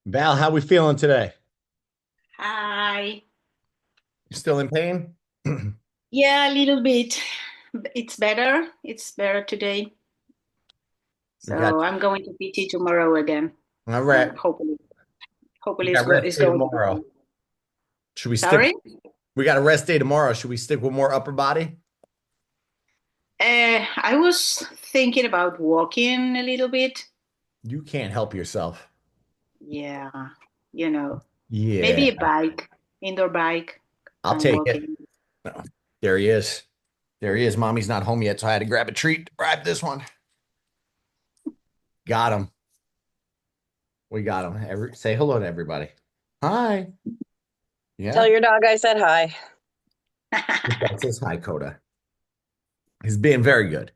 Val, how we feeling today? Hi. You still in pain? Yeah, a little bit. It's better. It's better today. We got So I'm going to PT tomorrow again, all right. and hopefully We got rest it's day going to be tomorrow. fine. Should we stick? Sorry. We got a rest day tomorrow. Should we stick with more upper body? I was thinking about walking a little bit. You can't help yourself. Yeah, you know, Yeah, maybe a bike, indoor bike, I'll and take it. walking. Oh, there he is. There he is. Mommy's not home yet, so I had to grab a treat. Grab this one. Got him. We got him. Say hello to everybody. Hi. Tell Yeah. your dog I said hi. That says hi, Coda. He's being very good.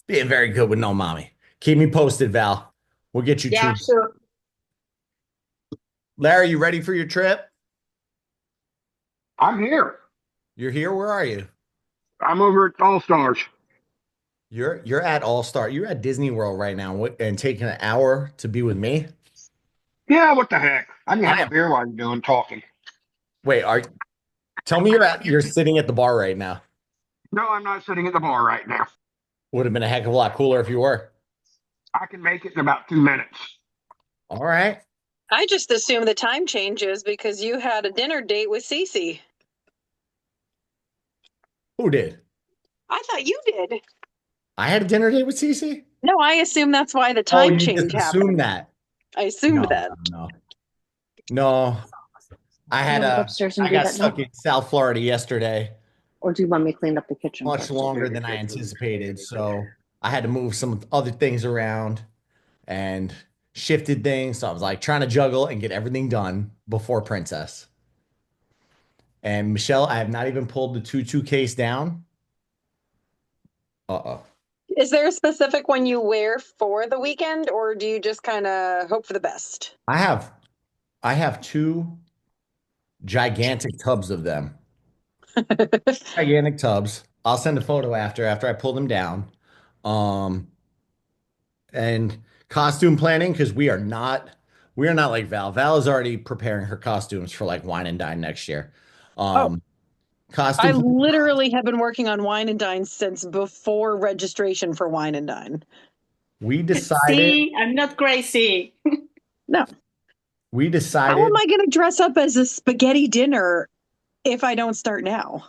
Being very good with no mommy. Keep me posted, Val. We'll get you Yeah, two. sure. Larry, you ready for your trip? I'm here. You're here. Where are you? I'm over at All Stars. You're at All Star. You're at Disney World right now, and taking an hour to be with me. Yeah, what the heck? I can I have a am. beer while you're doing talking. Wait, are tell me you're sitting at the bar right now. No, I'm not sitting at the bar right now. Would have been a heck of a lot cooler if you were. I can make it in about 2 minutes. All right. I just assume the time changes because you had a dinner date with Cece. Who did? I thought you did. I had a dinner date with Cece. No, I assume that's why the Oh, time you just change assumed happened. that. I assumed No, that. no, no. I You had want to go a. upstairs and I do got that stuck now? in South Florida yesterday, Or do you want me to clean up the kitchen much first? longer than I anticipated. So I had to move some other things around and shifted things. So I was like trying to juggle and get everything done before Princess. And Michelle, I have not even pulled the 2-2 case down. Uh-oh. Is there a specific one you wear for the weekend, or do you just kind of hope for the best? I have I have two gigantic tubs of them. Gigantic tubs. I'll send a photo after I pull them down. Um, and costume planning because we are not like Val. Val is already preparing her costumes for like wine and dine next year. Oh, Um, I costume literally have been working on Wine and Dine since before registration for Wine and Dine. we decided See, I'm not crazy. No. we How am decided I going to dress up as a spaghetti dinner if I don't start now?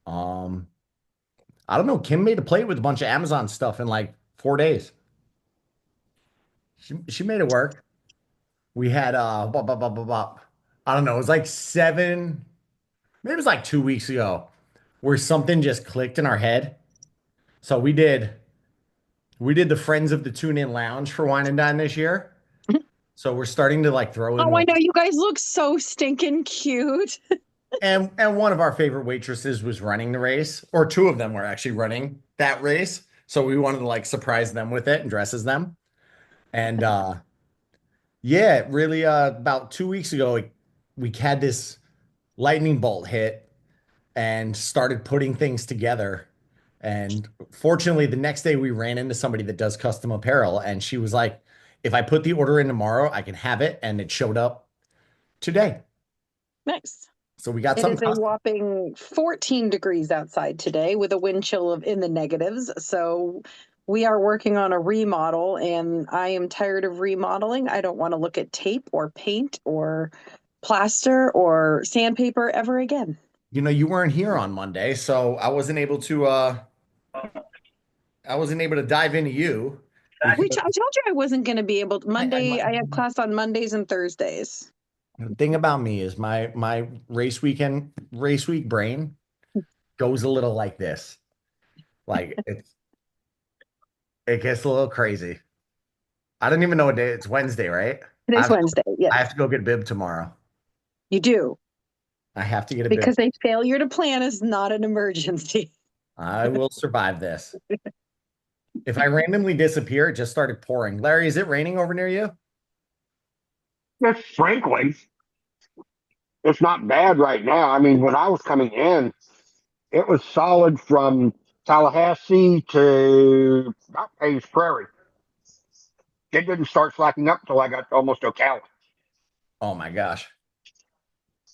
um I don't know. Kim made a plate with a bunch of Amazon stuff in like 4 days. She made it work. We had I don't know, it was like maybe it was like 2 weeks ago where something just clicked in our head. So we did the Friends of the Tune In Lounge for Wine and Dine this year. So we're starting to like throw in Oh, I one. know you guys look so stinking cute. And one of our favorite waitresses was running the race, or two of them were actually running that race. So we wanted to like surprise them with it and dress as them. And yeah, it really about 2 weeks ago we had this lightning bolt hit and started putting things together. And fortunately, the next day we ran into somebody that does custom apparel, and she was like, if I put the order in tomorrow, I can have it. And it showed up today. Nice. So we got It is something a custom. whopping 14 degrees outside today with a wind chill of in the negatives. So we are working on a remodel and I am tired of remodeling. I don't want to look at tape or paint or plaster or sandpaper ever again. You weren't here on Monday, so I wasn't able to dive into you because I told you I wasn't going to be able to. I Monday, I have class on Mondays and Thursdays. the thing about me is my race week brain goes a little like this. Like it gets a little crazy. I don't even know what day it's Wednesday, right? I Today's have to, Wednesday. I Yes, have to go get a bib tomorrow. you do. I have to get a bib. Because a failure to plan is not an emergency. I will survive this. If I randomly disappear, it just started pouring. Larry, is it raining over near you? Just frankly, it's not bad right now. I mean, when I was coming in, it was solid from Tallahassee to about Hayes Prairie. it didn't start slacking up until I got almost Ocala. Oh my gosh.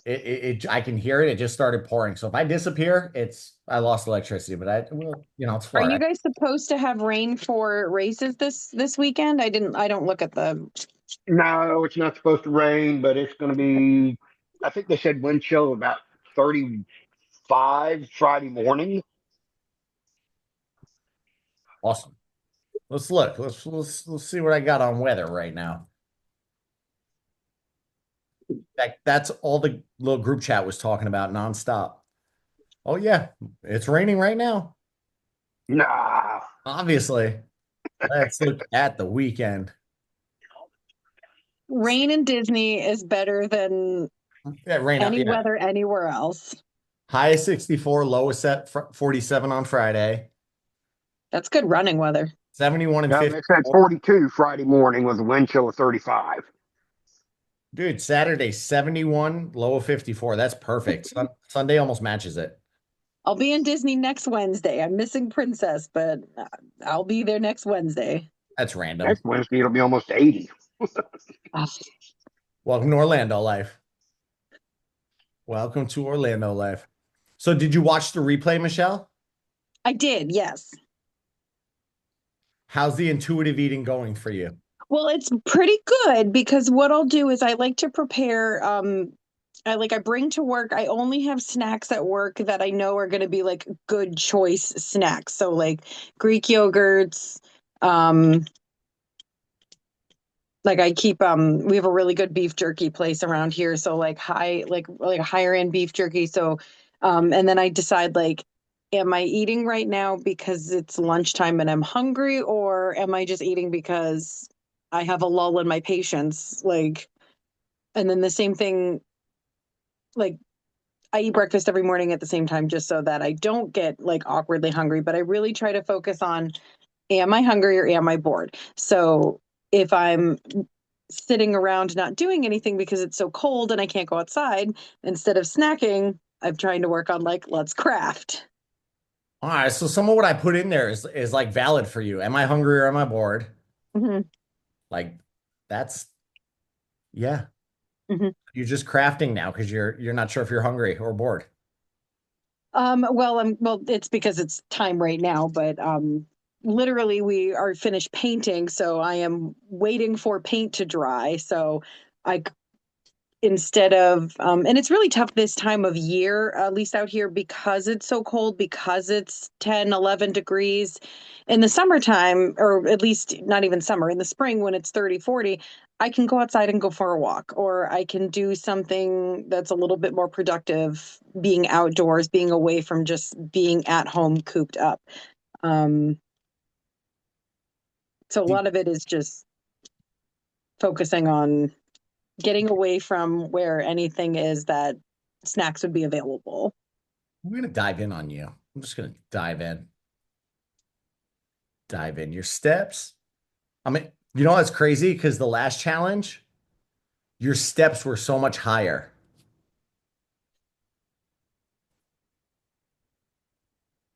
I can hear it. It just started pouring. So if I disappear, I lost electricity, but it's Are you Florida. guys supposed to have rain for races this weekend? I don't look at the. No, it's not supposed to rain, but it's going to be. I think they said wind chill about 35 Friday morning. Awesome. Let's look. Let's see what I got on weather right now. That's all the little group chat was talking about nonstop. Oh yeah, it's raining right now. Nah, Obviously. Let's look at the weekend. Rain in Disney is better than Yeah, rain out. any Yeah. weather anywhere else. High is 64, low is set 47 on Friday. That's good running weather. 71 and no, 50. they said 42 Friday morning with a wind chill of 35. Dude, Saturday 71, low of 54. That's perfect. Sunday almost matches it. I'll be in Disney next Wednesday. I'm missing Princess, but I'll be there next Wednesday. That's random. Next Wednesday it'll be almost 80. Welcome to Orlando life. Welcome to Orlando life. So did you watch the replay, Michelle? I did, yes. How's the intuitive eating going for you? Well, it's pretty good because what I'll do is I like to prepare I bring to work, I only have snacks at work that I know are going to be like good choice snacks. So like Greek yogurts, like I keep we have a really good beef jerky place around here, so like higher end beef jerky. So and then I decide like, am I eating right now because it's lunchtime and I'm hungry, or am I just eating because I have a lull in my patience? Like, and then the same thing, like I eat breakfast every morning at the same time just so that I don't get like awkwardly hungry, but I really try to focus on, am I hungry or am I bored? So if I'm sitting around not doing anything because it's so cold and I can't go outside, instead of snacking, I'm trying to work on like, let's craft. All right, so some of what I put in there is like valid for you. Am I hungry or am I bored? Mm-hmm. Like that's yeah. Mm-hmm. You're just crafting now because you're not sure if you're hungry or bored. Well, it's because it's time right now, but literally we are finished painting, so I am waiting for paint to dry. So I instead of and it's really tough this time of year, at least out here, because it's so cold, because it's 10, 11 degrees in the summertime, or at least not even summer, in the spring when it's 30, 40, I can go outside and go for a walk, or I can do something that's a little bit more productive, being outdoors, being away from just being at home cooped up. So a lot of it is just focusing on getting away from where anything is that snacks would be available. I'm gonna dive in on you. I'm just gonna dive in. Dive in your steps. I mean, you know what's crazy? Because the last challenge, your steps were so much higher.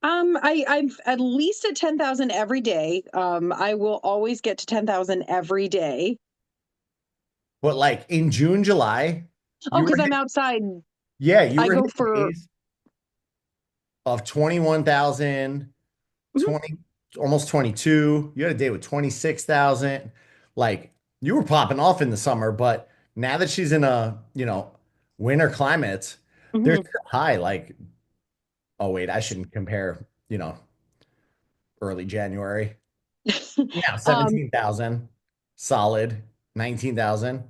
I'm at least at 10,000 every day. I will always get to 10,000 every day. But like in June, July, Oh, you because were I'm outside. yeah, you I were go hitting for days of 21,000, Mhm. 20, almost 22. You had a day with 26,000. Like you were popping off in the summer, but now that she's in a, winter climate, they're Mhm. still high. Like, oh wait, I shouldn't compare, early January. Yeah, Um, 17,000, solid, 19,000.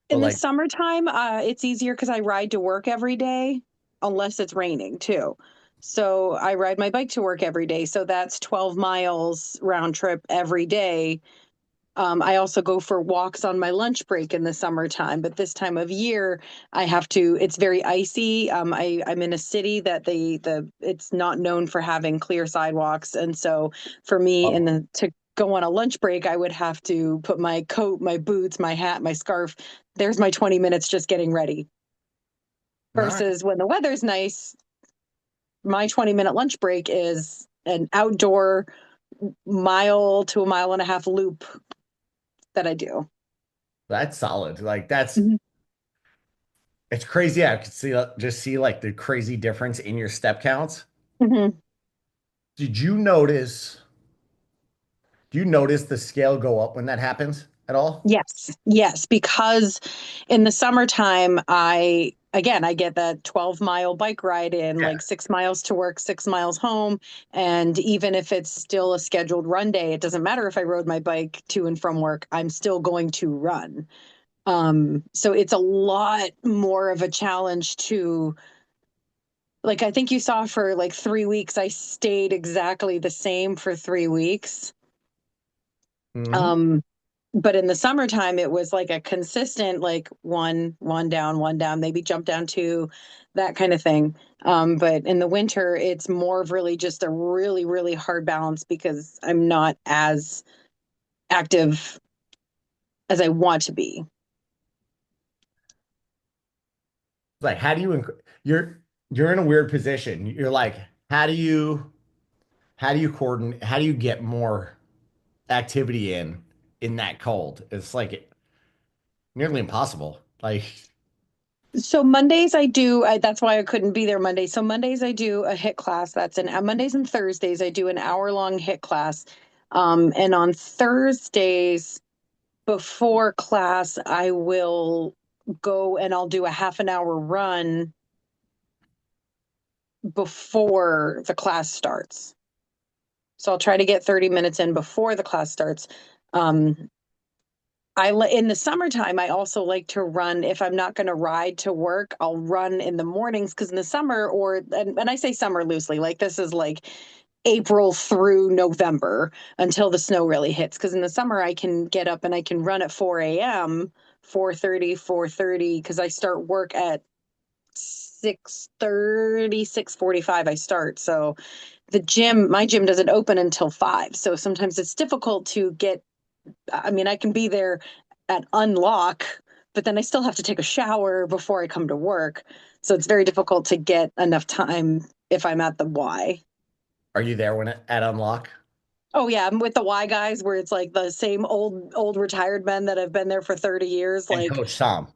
But in the like, summertime, it's easier because I ride to work every day, unless it's raining too. So I ride my bike to work every day. So that's 12 miles round trip every day. I also go for walks on my lunch break in the summertime, but this time of year, it's very icy. I'm in a city that it's not known for having clear sidewalks. And so for me, oh, to go on a lunch break, I would have to put my coat, my boots, my hat, my scarf. There's my 20 minutes just getting ready. all Versus when the weather's nice, my 20-minute lunch break is an outdoor mile to a mile and a half loop that I do. That's solid. Like that's Mhm. it's crazy. I could see just see like the crazy difference in your step counts. Mhm. Did you notice? Do you notice the scale go up when that happens at all? Yes, yes, because in the summertime, I get that 12-mile bike ride in, Yeah. like 6 miles to work, 6 miles home. And even if it's still a scheduled run day, it doesn't matter if I rode my bike to and from work, I'm still going to run. So it's a lot more of a challenge to, like, I think you saw for like 3 weeks, I stayed exactly the same for 3 weeks. Hmm. Um, but in the summertime, it was like a consistent, like one down, maybe jump down two, that kind of thing. But in the winter, it's more of really just a really, really hard balance because I'm not as active as I want to be. Like, how do you, you're in a weird position. You're like, how do you, how do you coordinate, how do you get more activity in that cold? It's like nearly impossible. Like, So Mondays that's why I couldn't be there Monday. So Mondays I do a hit class. That's an Mondays and Thursdays I do an hour-long hit class. And on Thursdays before class, I will go and I'll do a half an hour run before the class starts. So I'll try to get 30 minutes in before the class starts. Um, in the summertime, I also like to run. If I'm not going to ride to work, I'll run in the mornings because in the summer, and I say summer loosely, like this is like April through November until the snow really hits. Because in the summer, I can get up and I can run at 4 a.m., 4:30, because I start work at 6:30, 6:45. I start. So my gym doesn't open until 5. So sometimes it's difficult to get, I mean, I can be there at unlock, but then I still have to take a shower before I come to work. So it's very difficult to get enough time if I'm at the Y. are you there when at unlock? Oh yeah, I'm with the Y guys where it's like the same old retired men that have been there for 30 years, And like Coach Tom.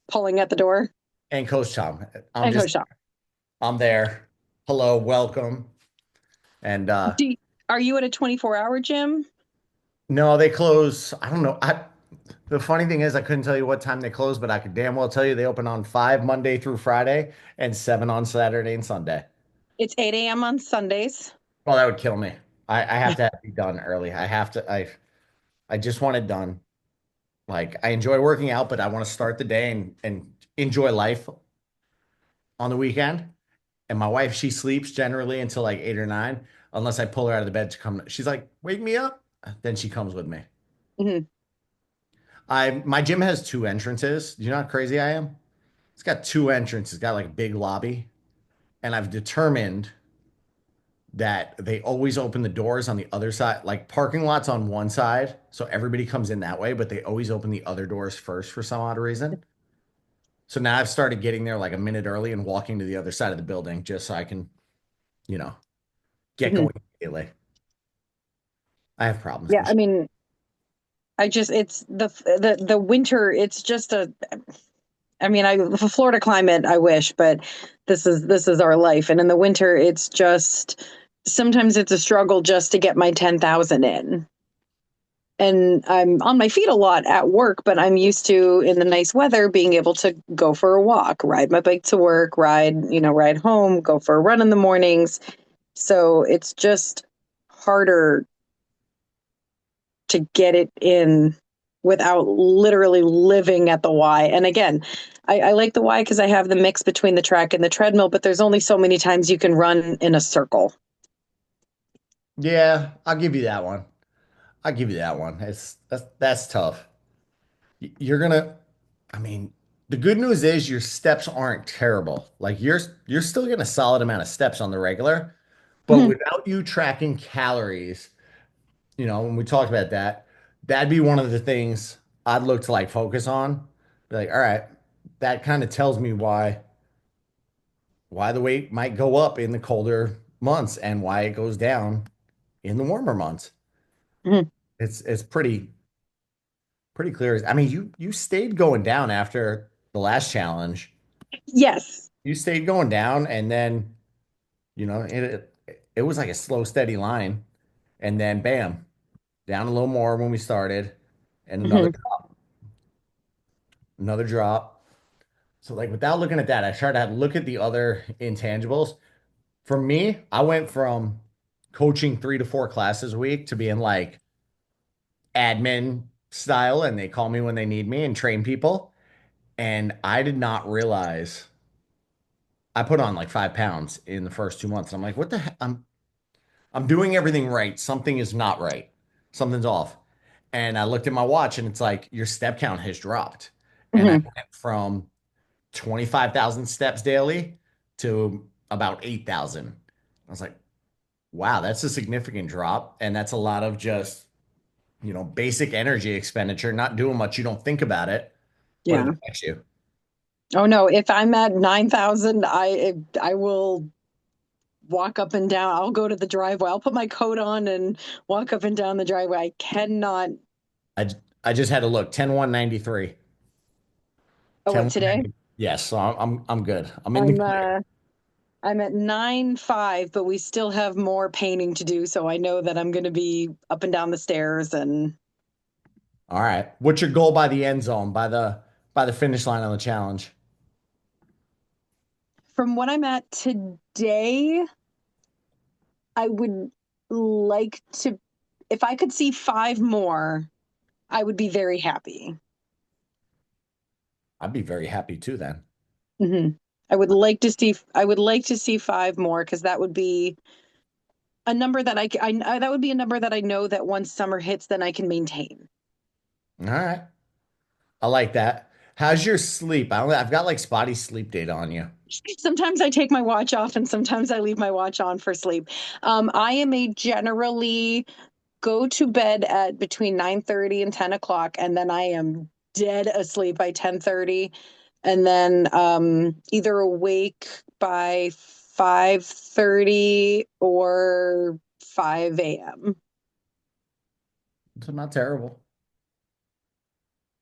pulling at the door. And Coach Tom. I'm And just, Coach Shop. I'm there. Hello, welcome. And Do you, are you at a 24-hour gym? no, they close. I don't know. The funny thing is, I couldn't tell you what time they close, but I could damn well tell you they open on 5 Monday through Friday and 7 on Saturday and Sunday. It's 8 a.m. on Sundays. Well, that would kill me. I have to have it be done early. I have to. I just want it done. Like I enjoy working out, but I want to start the day and enjoy life on the weekend. And my wife, she sleeps generally until like 8 or 9, unless I pull her out of the bed to come. She's like, "Wake me up." Then she comes with me. Mhm. My gym has 2 entrances. Do you know how crazy I am? It's got 2 entrances. It's got like a big lobby, and I've determined that they always open the doors on the other side, like parking lots on one side, so everybody comes in that way, but they always open the other doors first for some odd reason. So now I've started getting there like a minute early and walking to the other side of the building just so I can, you know, get Mhm. going immediately. I have problems. Yeah, I mean, I just it's the winter. It's just a. I mean, the Florida climate. I wish, but this is our life. And in the winter, it's just sometimes it's a struggle just to get my 10,000 in. And I'm on my feet a lot at work, but I'm used to in the nice weather being able to go for a walk, ride my bike to work, ride home, go for a run in the mornings. So it's just harder to get it in without literally living at the Y. And again, I like the Y because I have the mix between the track and the treadmill, but there's only so many times you can run in a circle. Yeah, I'll give you that one. I'll give you that one. That's tough. You're gonna, I mean, the good news is your steps aren't terrible. Like you're still getting a solid amount of steps on the regular, but Mhm. without you tracking calories, when we talked about that, that'd be one of the things I'd look to like focus on. Be like, all right, that kind of tells me why the weight might go up in the colder months and why it goes down in the warmer months. Mhm. It's pretty. pretty clear. I mean, you stayed going down after the last challenge. Yes. You stayed going down, and then it was like a slow, steady line, and then bam, down a little more when we started, and Mhm. another drop. So like without looking at that, I try to look at the other intangibles. For me, I went from coaching 3 to 4 classes a week to being like admin style, and they call me when they need me and train people. And I did not realize I put on like 5 pounds in the first 2 months. I'm like, what the heck? I'm doing everything right. Something is not right. Something's off. And I looked at my watch and it's like your step count has dropped. And I Mhm. went from 25,000 steps daily to about 8,000. I was like, wow, that's a significant drop. And that's a lot of just, basic energy expenditure, not doing much. You don't think about it, but it Yeah. affects you. Oh no, if I'm at 9,000, I will walk up and down. I'll go to the driveway. I'll put my coat on and walk up and down the driveway. I cannot. I, I just had to look 10,193. Oh, what today? Yes, so I'm good. I'm in the I'm clear. I'm at 9.5, but we still have more painting to do. So I know that I'm going to be up and down the stairs. And All right. What's your goal by the end zone, by the finish line on the challenge? from what I'm at today, I would like to, if I could see 5 more, I would be very happy. I'd be very happy too then. Hmm. I would like to see 5 more because that would be a number that that would be a number that I know that once summer hits, then I can maintain. All right. I like that. How's your sleep? I've got like spotty sleep data on you. Sometimes I take my watch off and sometimes I leave my watch on for sleep. I am a generally go to bed at between 9:30 and 10 o'clock, and then I am dead asleep by 10:30, and then either awake by 5:30 or 5 a.m. It's not terrible.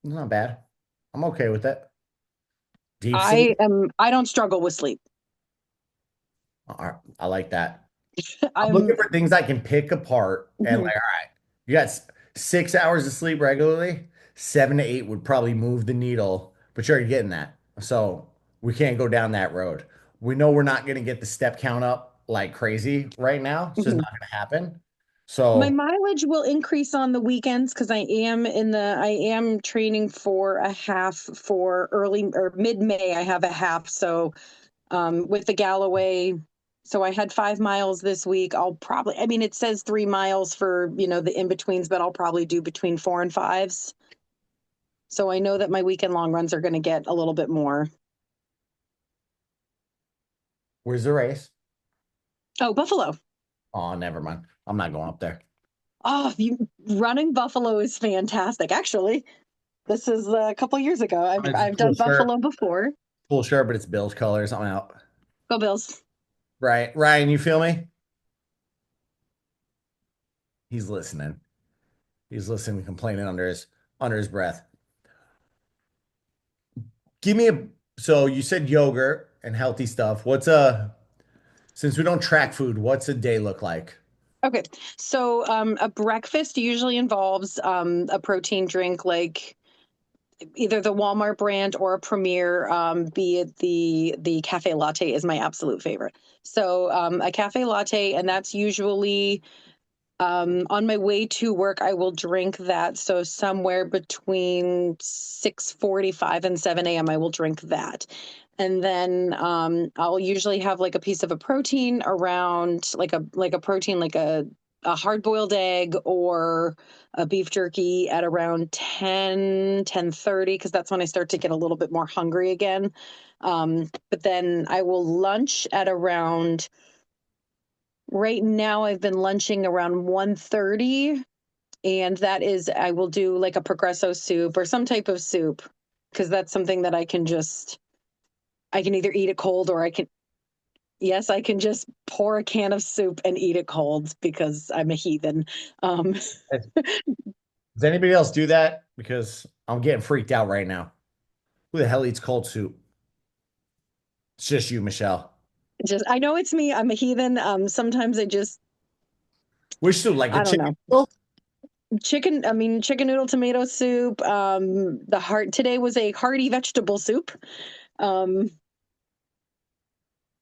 It's not bad. I'm okay with it. Deep sleep. I don't struggle with sleep. All right. I like that. I'm I'm looking for things I can pick apart and like, all right, you got 6 hours of sleep regularly. 7 to 8 would probably move the needle, but you're already getting that. So we can't go down that road. We know we're not going to get the step count up like crazy right now. It's just not going to happen. My So, mileage will increase on the weekends because I am training for a half for early or mid-May. I have a half. So with the Galloway, so I had 5 miles this week. I mean, it says 3 miles for, the in-betweens, but I'll probably do between 4 and 5s. So I know that my weekend long runs are going to get a little bit more. where's the race? Oh, Buffalo. Oh, never mind. I'm not going up there. Oh, running Buffalo is fantastic. Actually, this is a couple years ago. It's a I've done cool shirt, Buffalo before. cool shirt, but it's Bills colors. I'm out. Go Bills. Right. Ryan, you feel me? He's listening. He's listening, complaining under his breath. Give me a so you said yogurt and healthy stuff. Since we don't track food, what's a day look like? Okay, so a breakfast usually involves a protein drink like either the Walmart brand or a Premier, be it the cafe latte is my absolute favorite. So a cafe latte, and that's usually on my way to work. I will drink that. So somewhere between 6:45 and 7 a.m. I will drink that. And then I'll usually have like a piece of a protein around like a protein like a hard boiled egg or a beef jerky at around 10:30 because that's when I start to get a little bit more hungry again. But then I will lunch at around right now I've been lunching around 1:30, and that is I will do like a Progresso soup or some type of soup because that's something that I can either eat it cold or I can just pour a can of soup and eat it cold because I'm a heathen. Um, Does anybody else do that? Because I'm getting freaked out right now. Who the hell eats cold soup? It's just you, Michelle. Just I know it's me. I'm a heathen. Sometimes Which soup? Like I a don't chicken know. noodle? Chicken noodle tomato soup. Today was a hearty vegetable soup.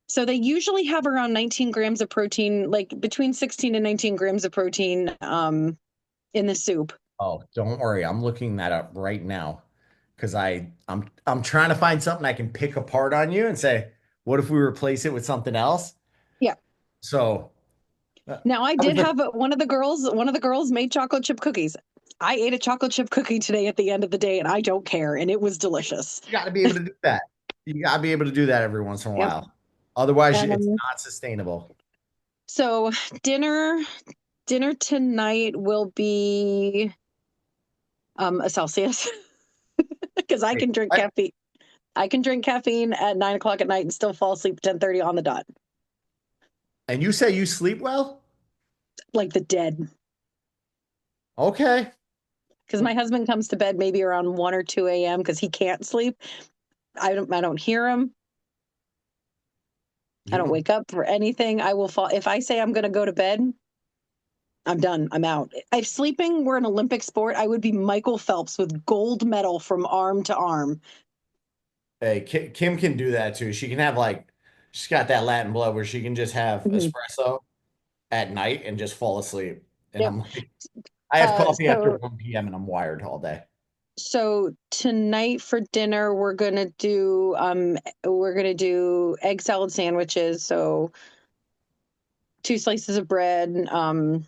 So they usually have around 19 grams of protein, like between 16 and 19 grams of protein in the soup. Oh, don't worry. I'm looking that up right now because I'm trying to find something I can pick apart on you and say, what if we replace it with something else? Yeah. So Now I that was did have one of the girls made chocolate chip cookies. I ate a chocolate chip cookie today at the end of the day and I don't care and it was delicious. you got to be able to do that. You got to be able to do that every once in a Yep. while. Otherwise, it's Um, not sustainable. so dinner tonight will be a Celsius because I Wait, can drink what? caffeine. I can drink caffeine at 9 o'clock at night and still fall asleep at 10:30 on the dot, And you say you sleep well? like the dead. Okay. Because my husband comes to bed maybe around 1 or 2 a.m. because he can't sleep. I don't hear him. I don't wake up for anything. I will fall. If I say I'm going to go to bed, I'm done. I'm out. If sleeping were an Olympic sport, I would be Michael Phelps with gold medal from arm to arm. Hey, Kim can do that too. She can have like, she's got that Latin blood where she can just have Mhm. espresso at night and just fall asleep. And Yep. I'm like, I have coffee after So 1 p.m. and I'm wired all day. so tonight for dinner we're gonna do egg salad sandwiches. So 2 slices of bread. I'm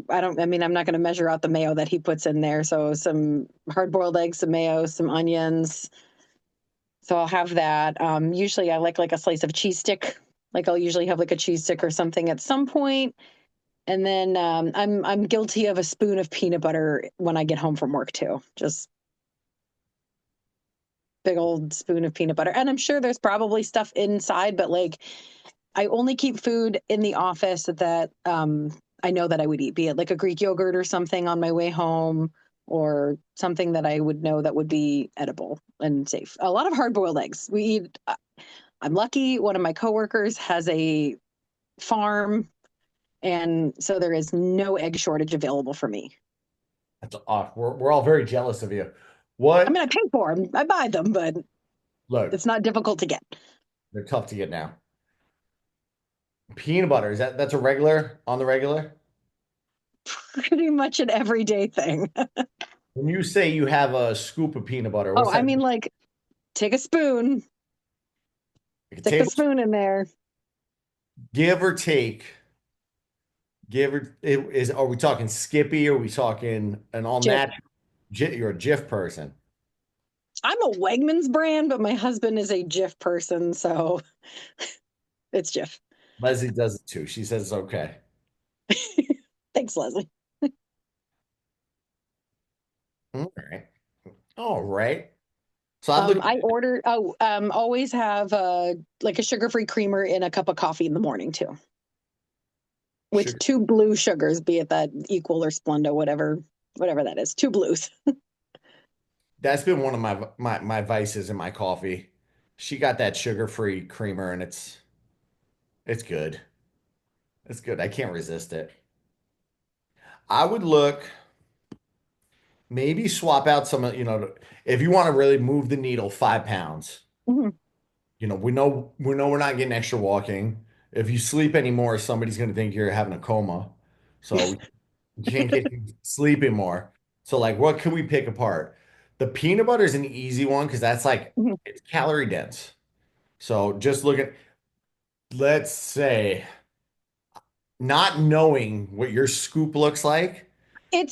not going to measure out the mayo that he puts in there. So some hard boiled eggs, some mayo, some onions. So I'll have that. Usually I like a slice of cheese stick. Like I'll usually have like a cheese stick or something at some point. And then I'm guilty of a spoon of peanut butter when I get home from work too. Just big old spoon of peanut butter. And I'm sure there's probably stuff inside, but like I only keep food in the office that I know that I would eat, be it like a Greek yogurt or something on my way home, or something that I would know that would be edible and safe. A lot of hard boiled eggs. We eat. I'm lucky. One of my coworkers has a farm, and so there is no egg shortage available for me. That's we're all very jealous of you. I mean, What? I pay for them. I buy them, but Look, it's not difficult to get. they're tough to get now. Peanut butter, that's a regular on the regular? Pretty much an everyday thing. When you say you have a scoop of peanut butter, Oh, what's I that? mean, like, take a spoon, Like a stick the table, spoon in there. give or take, are we talking Skippy? Or are we talking an all Jif. natural? You're a Jif person. I'm a Wegmans brand, but my husband is a Jif person, so it's Jif. Leslie does it too. She says it's okay. Thanks, Leslie. All right. All right. So I'm looking. I order. Always have like a sugar-free creamer in a cup of coffee in the morning too, with Sugar. 2 blue sugars, be it that Equal or Splenda, whatever that is. 2 blues. That's been one of my vices in my coffee. She got that sugar-free creamer and it's good. It's good. I can't resist it. I would look maybe swap out some of, if you want to really move the needle 5 pounds. Mhm. We know we're not getting extra walking. If you sleep anymore, somebody's going to think you're having a coma. So we can't get you sleeping more. So like what can we pick apart? The peanut butter is an easy one because that's like Mhm. it's calorie dense. So just look at, let's say, not knowing what your scoop looks like.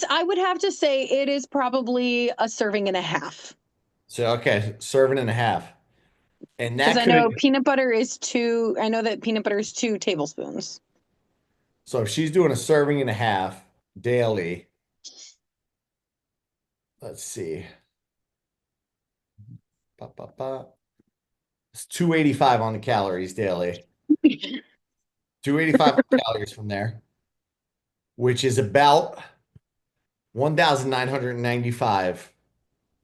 I would have to say it is probably a serving and a half. So okay, serving and a half. And Because that I know could, peanut butter is 2. I know that peanut butter is 2 tablespoons. so if she's doing a serving and a half daily, let's see. Ba, ba, ba. It's 285 on the calories daily. 285 calories from there, which is about 1,995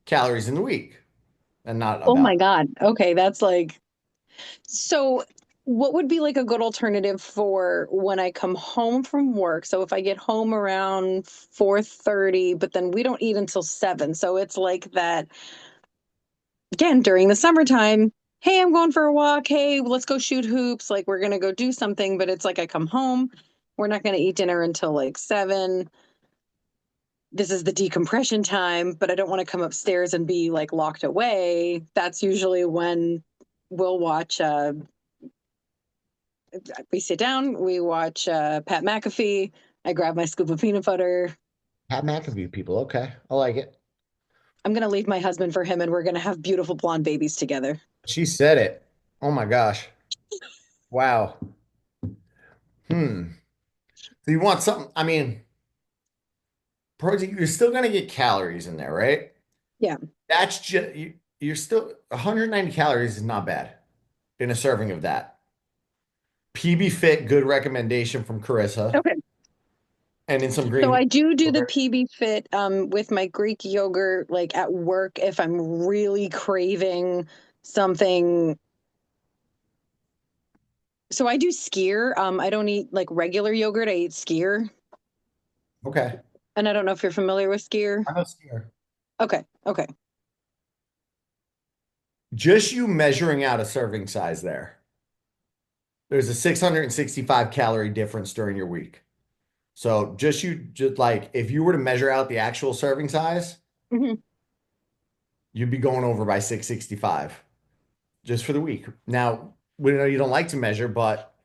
calories in the week, and not Oh about. my God. Okay, that's like so what would be like a good alternative for when I come home from work? So if I get home around 4:30, but then we don't eat until 7. So it's like that again during the summertime. Hey, I'm going for a walk. Hey, let's go shoot hoops. Like we're gonna go do something, but it's like I come home. We're not gonna eat dinner until like 7. This is the decompression time, but I don't want to come upstairs and be like locked away. That's usually when we'll watch we sit down, we watch Pat McAfee. I grab my scoop of peanut butter. Pat McAfee people. Okay. I like it. I'm gonna leave my husband for him, and we're gonna have beautiful blonde babies together. She said it. Oh my gosh. Wow. Hmm. So you want something, I mean, protein, you're still gonna get calories in there, right? Yeah. That's just you're still 190 calories is not bad in a serving of that. PB Fit, good recommendation from Carissa. Okay. And in some So green I do the yogurt. PB Fit with my Greek yogurt, like at work if I'm really craving something. So I do skyr. I don't eat like regular yogurt. I eat skyr, Okay. and I don't know if you're familiar with skyr. I know skier. Okay. Okay. Just you measuring out a serving size there. There's a 665 calorie difference during your week. So just like if you were to measure out the actual serving size, Mhm. you'd be going over by 665 just for the week. Now, we know you don't like to measure, but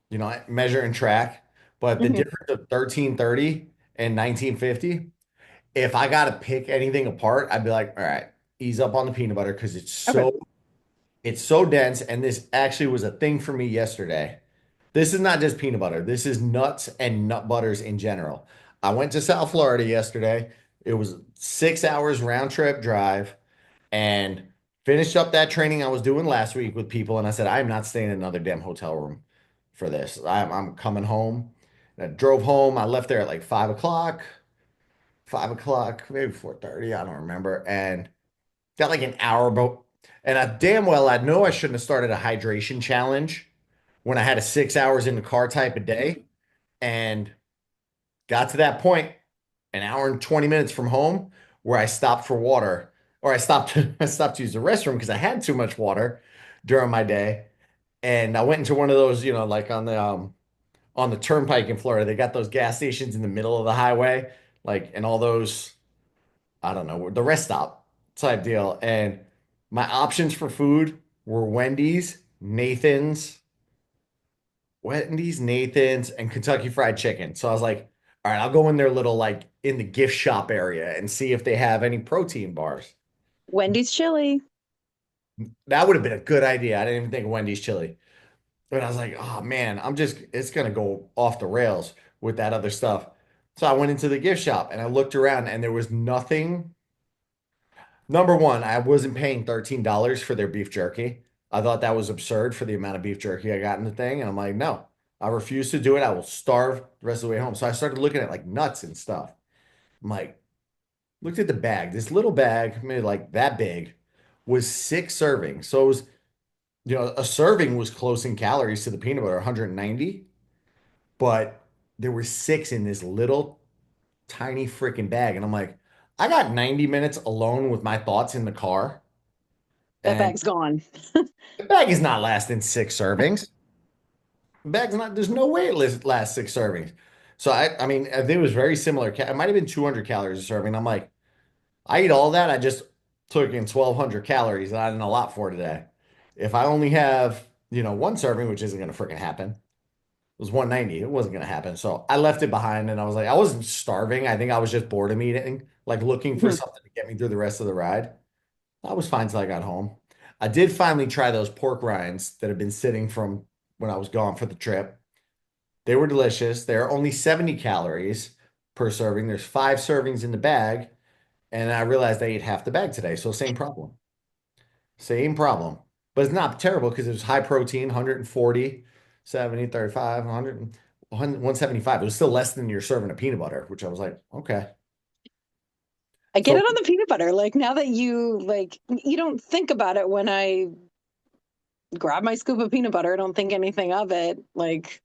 measure and track. But the Mhm. difference of 1330 and 1950, if I got to pick anything apart, I'd be like, all right, ease up on the peanut butter because Okay. it's so dense. And this actually was a thing for me yesterday. This is not just peanut butter. This is nuts and nut butters in general. I went to South Florida yesterday. It was 6 hours round trip drive and finished up that training I was doing last week with people. And I said, I am not staying in another damn hotel room for this. I'm coming home. And I drove home. I left there at like 5 o'clock, 5 o'clock, maybe 4:30. I don't remember. And got like an hour boat. And I damn well, I know I shouldn't have started a hydration challenge when I had a 6 hours in the car type of day and got to that point an hour and 20 minutes from home where I stopped for water or I stopped to use the restroom because I had too much water during my day. And I went into one of those, like on the turnpike in Florida, they got those gas stations in the middle of the highway, like and all those, I don't know, the rest stop type deal. And my options for food were Wendy's, Nathan's, and Kentucky Fried Chicken. So I was like, all right, I'll go in their little like in the gift shop area and see if they have any protein bars. Wendy's chili. That would have been a good idea. I didn't even think of Wendy's chili. But I was like, oh man, it's gonna go off the rails with that other stuff. So I went into the gift shop and I looked around and there was nothing. Number one, I wasn't paying $13 for their beef jerky. I thought that was absurd for the amount of beef jerky I got in the thing. And I'm like, no, I refuse to do it. I will starve the rest of the way home. So I started looking at like nuts and stuff. I'm like, looked at the bag. This little bag, maybe like that big, was 6 servings. So it was, a serving was close in calories to the peanut butter, 190, but there were 6 in this little tiny freaking bag. And I'm like, I got 90 minutes alone with my thoughts in the car. That And bag's gone. the bag is not lasting 6 servings. The bag's not, there's no way it lasts 6 servings. So I mean, I think it was very similar. It might have been 200 calories a serving. I'm like, I eat all that. I just took in 1,200 calories and I didn't a lot for today. If I only have, one serving, which isn't going to freaking happen, it was 190. It wasn't going to happen. So I left it behind and I was like, I wasn't starving. I think I was just bored of eating, like looking for Mhm. something to get me through the rest of the ride. I was fine till I got home. I did finally try those pork rinds that have been sitting from when I was gone for the trip. They were delicious. They're only 70 calories per serving. There's 5 servings in the bag. And I realized I ate half the bag today. So same problem. Same problem. But it's not terrible because it was high protein, 140, 70, 35, 100, 175. It was still less than your serving of peanut butter, which I was like, okay. I get So it on the peanut butter. Like now that you don't think about it when I grab my scoop of peanut butter. I don't think anything of it. Like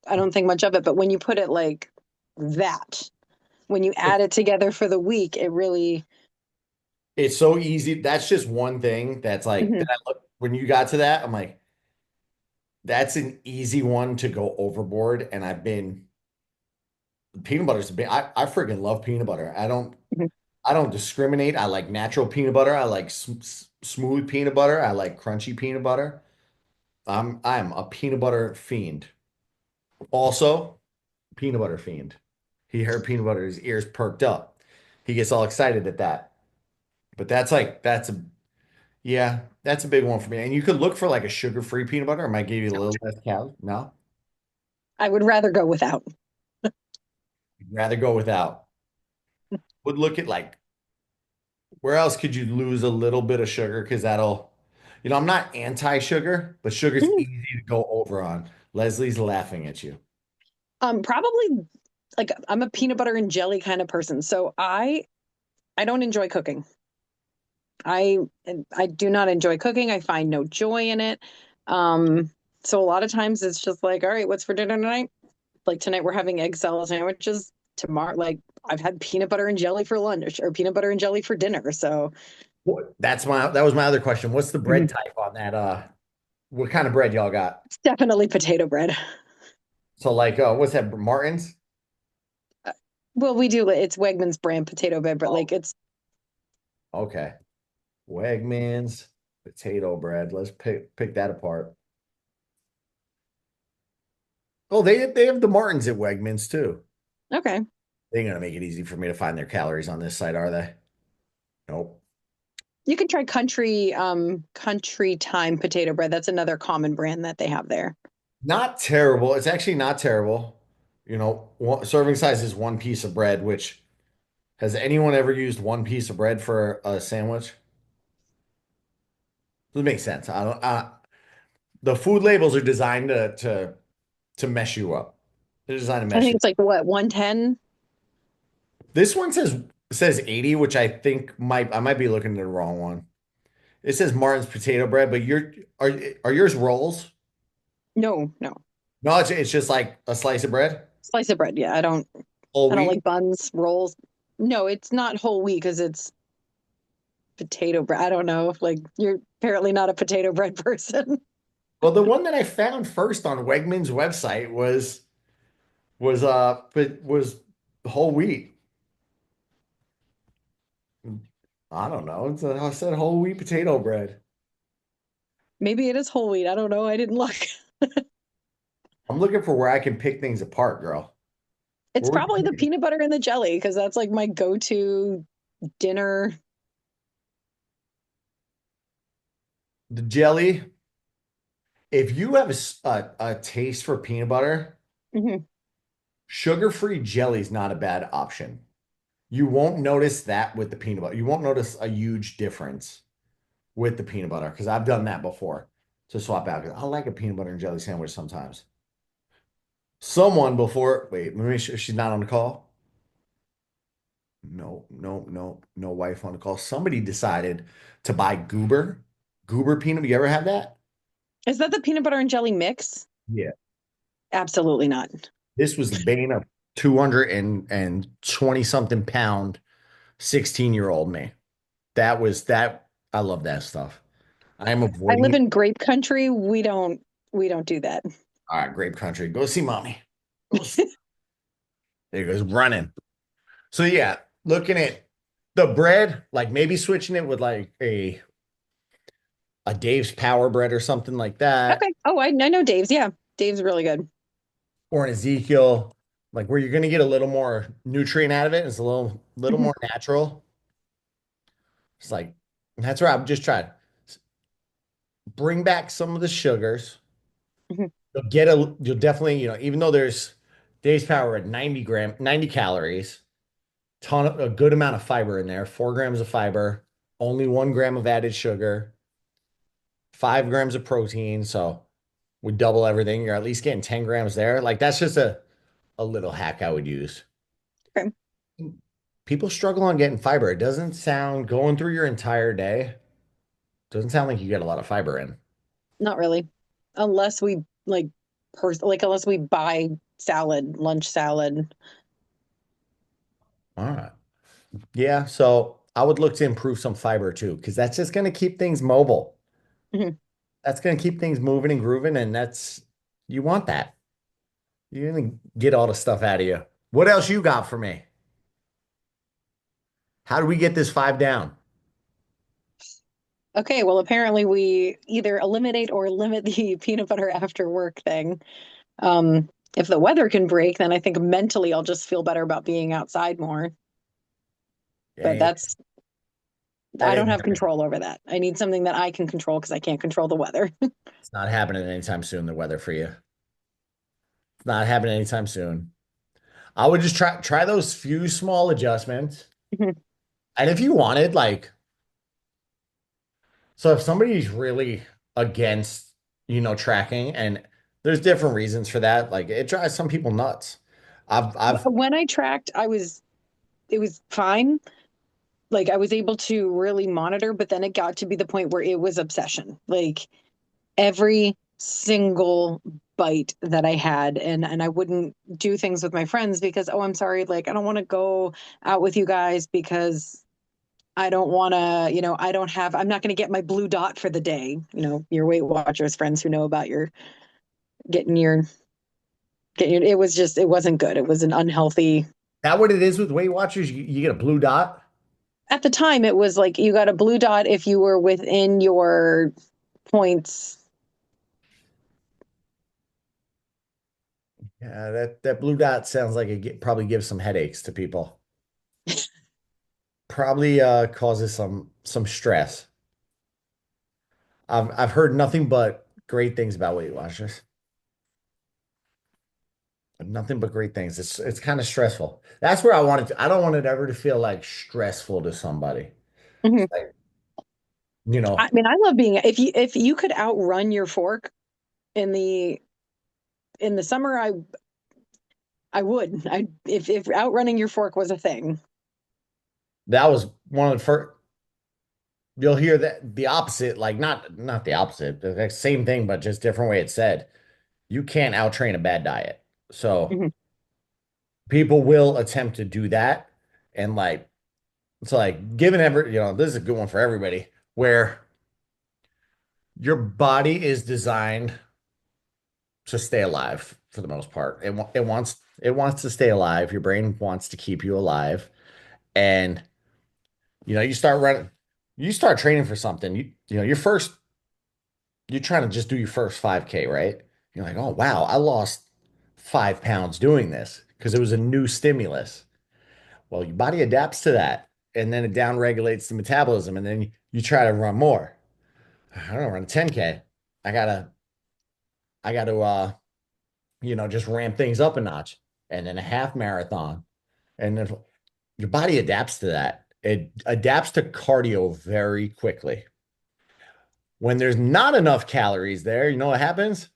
I don't think much of it. But when you put it like that, when you add it together for the week, it really. it's so easy. That's just one thing that's like Mhm. that when you got to that, I'm like, that's an easy one to go overboard. And peanut butter's been, I freaking love peanut butter. Mhm. I don't discriminate. I like natural peanut butter. I like smooth peanut butter. I like crunchy peanut butter. I'm a peanut butter fiend. Also, peanut butter fiend. He heard peanut butter, his ears perked up. He gets all excited at that. But that's a big one for me. And you could look for like a sugar-free peanut butter. It might give you a little less calories. No, I would rather go without. I'd rather go without. Would look at like where else could you lose a little bit of sugar? Because I'm not anti-sugar, but sugar's Mm. easy to go over on. Leslie's laughing at you. Probably like I'm a peanut butter and jelly kind of person. So I don't enjoy cooking. I I do not enjoy cooking. I find no joy in it. So a lot of times it's just like, all right, what's for dinner tonight? Like tonight we're having egg salad sandwiches. Tomorrow, like I've had peanut butter and jelly for lunch or peanut butter and jelly for dinner. So That was my other question. What's the bread Mhm. type on that? What kind of bread y'all got? It's definitely potato bread. So like, what's that? Martin's? Well, we do it's Wegmans brand potato bread, but Oh, like it's okay. Wegmans potato bread. Let's pick that apart. Oh, they have the Martins at Wegmans too. okay. They're gonna make it easy for me to find their calories on this site, are they? Nope. You can try country time potato bread. That's another common brand that they have there. Not terrible. It's actually not terrible. Serving size is one piece of bread, which has anyone ever used one piece of bread for a sandwich? Doesn't make sense. I don't. The food labels are designed to mess you up. They're designed to I mess think you. it's like what, 110? This one says 80, which I might be looking at the wrong one. It says Martin's potato bread, but are yours rolls? No, no. No, it's just like a slice of bread, Slice of bread. Yeah, whole I don't wheat. like buns, rolls. No, it's not whole wheat because it's potato bread. I don't know. Like you're apparently not a potato bread person. Well, the one that I found first on Wegmans website was whole wheat. I don't know. I said whole wheat potato bread. Maybe it is whole wheat. I don't know. I didn't look. I'm looking for where I can pick things apart, girl. It's Where we probably the peanut butter and the jelly because that's like my go-to dinner. the jelly. If you have a taste for peanut butter, Mhm. sugar-free jelly is not a bad option. You won't notice that with the peanut butter. You won't notice a huge difference with the peanut butter because I've done that before to swap out. 'Cause I like a peanut butter and jelly sandwich sometimes. Someone before, wait, let me make sure she's not on the call. No, no, no, no wife on the call. Somebody decided to buy Goober peanut. You ever had that? Is that the peanut butter and jelly mix? Yeah. Absolutely not. This was the bane of 220 something pound 16-year-old me. That was that. I love that stuff. I am I avoiding live it. in grape country. We don't do that. All right, grape country. Go see mommy. There he goes running. So yeah, looking at the bread, like maybe switching it with like a Dave's Power Bread or something like that, Okay. Oh, I know Dave's. Yeah, Dave's really good. or an Ezekiel, like where you're gonna get a little more nutrient out of it. It's a little Mhm. more natural. It's like that's where I'm just trying to bring back some of the sugars. Mhm. You'll definitely, even though there's Dave's Power at 90 calories, a good amount of fiber in there, 4 grams of fiber, only 1 gram of added sugar, 5 grams of protein. So we double everything. You're at least getting 10 grams there. Like that's just a little hack I would use. Okay. people struggle on getting fiber. It doesn't sound going through your entire day. Doesn't sound like you get a lot of fiber in. Not really. Unless we unless we buy salad, lunch salad. All right. Yeah, so I would look to improve some fiber too, because that's just going to keep things mobile. Mhm. That's going to keep things moving and grooving, and you want that. You're going to get all the stuff out of you. What else you got for me? How do we get this 5 down? Okay, well, apparently we either eliminate or limit the peanut butter after work thing. If the weather can break, then I think mentally I'll just feel better about being outside more. But Yeah, that I don't ain't have happening. control over that. I need something that I can control because I can't control the weather. It's not happening anytime soon, the weather for you. It's not happening anytime soon. I would just try those few small adjustments. And if you wanted, like, so if somebody's really against, tracking, and there's different reasons for that, like it drives some people nuts. I've When I tracked, it was fine. Like I was able to really monitor, but then it got to be the point where it was obsession. Like every single bite that I had, and I wouldn't do things with my friends because, oh, I'm sorry, like I don't want to go out with you guys because I don't want to, I'm not going to get my blue dot for the day. Your Weight Watchers friends who know about your getting your it was just, it wasn't good. It was an unhealthy. that what it is with Weight Watchers. You get a blue dot. At the time, it was like you got a blue dot if you were within your points. Yeah, that blue dot sounds like probably gives some headaches to people. Probably causes some stress. I've heard nothing but great things about Weight Watchers. Nothing but great things. It's kind of stressful. That's where I don't want it ever to feel like stressful to somebody. Mhm. Like, you know, I mean, I love being, if you could outrun your fork in the summer, I would. If outrunning your fork was a thing. that was one of the first. You'll hear that the opposite, like not the opposite, the same thing, but just different way it's said. You can't outtrain a bad diet. So Mhm. people will attempt to do that. And like, it's like given this is a good one for everybody, where your body is designed to stay alive for the most part. It wants to stay alive. Your brain wants to keep you alive. And you start training for something. You're trying to just do your first 5K, right? You're like, oh wow, I lost 5 pounds doing this because it was a new stimulus. Well, your body adapts to that, and then it down regulates the metabolism, and then you try to run more. I don't know, run a 10K. I gotta, I gotta, just ramp things up a notch, and then a half marathon, and then your body adapts to that. It adapts to cardio very quickly. When there's not enough calories there, you know what happens?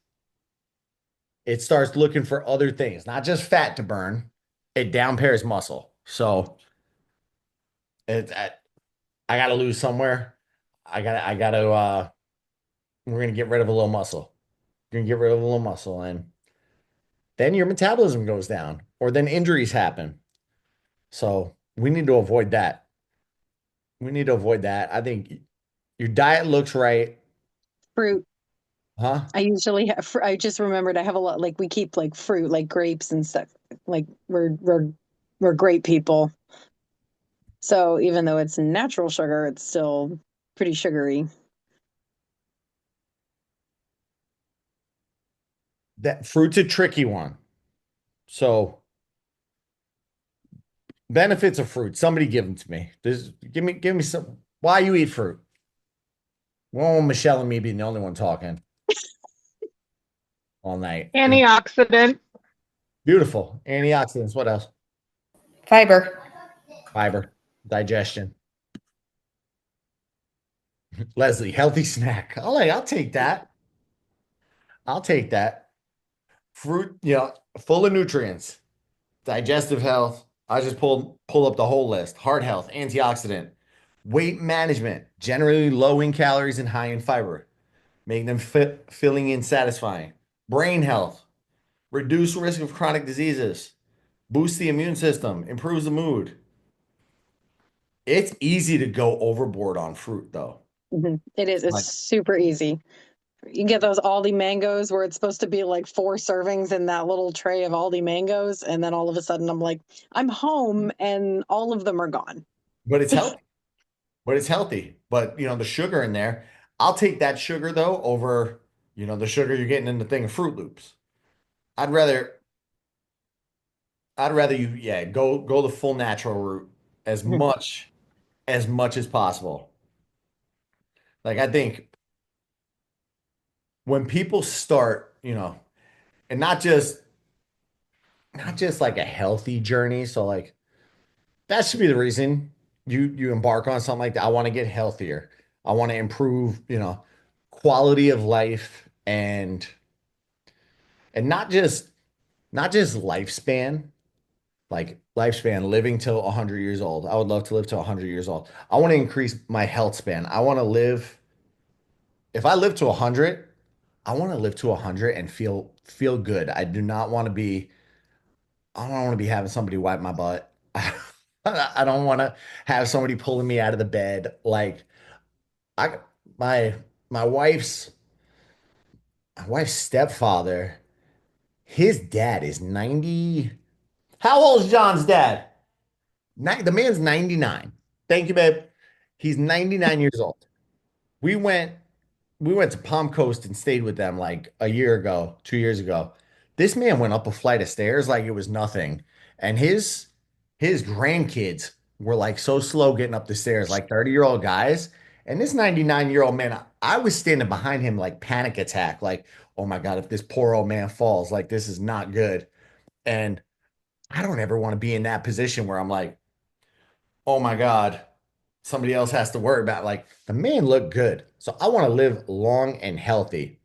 It starts looking for other things, not just fat to burn. It down pairs muscle. So it, I got to lose somewhere. We're going to get rid of a little muscle. You're going to get rid of a little muscle. And then your metabolism goes down, or then injuries happen. So we need to avoid that. We need to avoid that. I think your diet looks right. Fruit. Huh? I usually have, I just remembered I have a lot, like we keep like fruit, like grapes and stuff. Like we're great people. So even though it's natural sugar, it's still pretty sugary. That fruit's a tricky one. So benefits of fruit. Somebody give them to me. Give me some. Why you eat fruit? We don't want Michelle and me being the only one talking all night. Antioxidant. Beautiful. Antioxidants. What else? Fiber. Fiber, digestion. Leslie, healthy snack. I'll take that. I'll take that. Fruit, full of nutrients, digestive health. I just pulled up the whole list. Heart health, antioxidant, weight management, generally low in calories and high in fiber, making them filling and satisfying. Brain health, reduce risk of chronic diseases, boost the immune system, improves the mood. It's easy to go overboard on fruit though. It is. It's Like, super easy. You get those Aldi mangoes where it's supposed to be like 4 servings in that little tray of Aldi mangoes, and then all of a sudden I'm like, I'm home and all of them are gone. but it's healthy. But it's healthy. But the sugar in there, I'll take that sugar though over, the sugar you're getting in the thing of Fruit Loops. I'd rather I'd rather you, yeah, go the full natural route as much as possible. Like I think when people start, and not just like a healthy journey. So like that should be the reason you embark on something like that. I want to get healthier. I want to improve, quality of life and not just lifespan, like lifespan living till 100 years old. I would love to live till 100 years old. I want to increase my health span. I want to live if I live to 100, I want to live to 100 and feel good. I don't want to be having somebody wipe my butt. I don't want to have somebody pulling me out of the bed. Like I my my wife's stepfather, his dad is 90. How old is John's dad? The man's 99. Thank you, babe. He's 99 years old. We went we went to Palm Coast and stayed with them like a year ago, 2 years ago. This man went up a flight of stairs like it was nothing. And his grandkids were like so slow getting up the stairs, like 30-year-old guys. And this 99-year-old man, I was standing behind him like panic attack, like, oh my God, if this poor old man falls, like this is not good. And I don't ever want to be in that position where I'm like, oh my God, somebody else has to worry about. Like the man looked good. So I want to live long and healthy.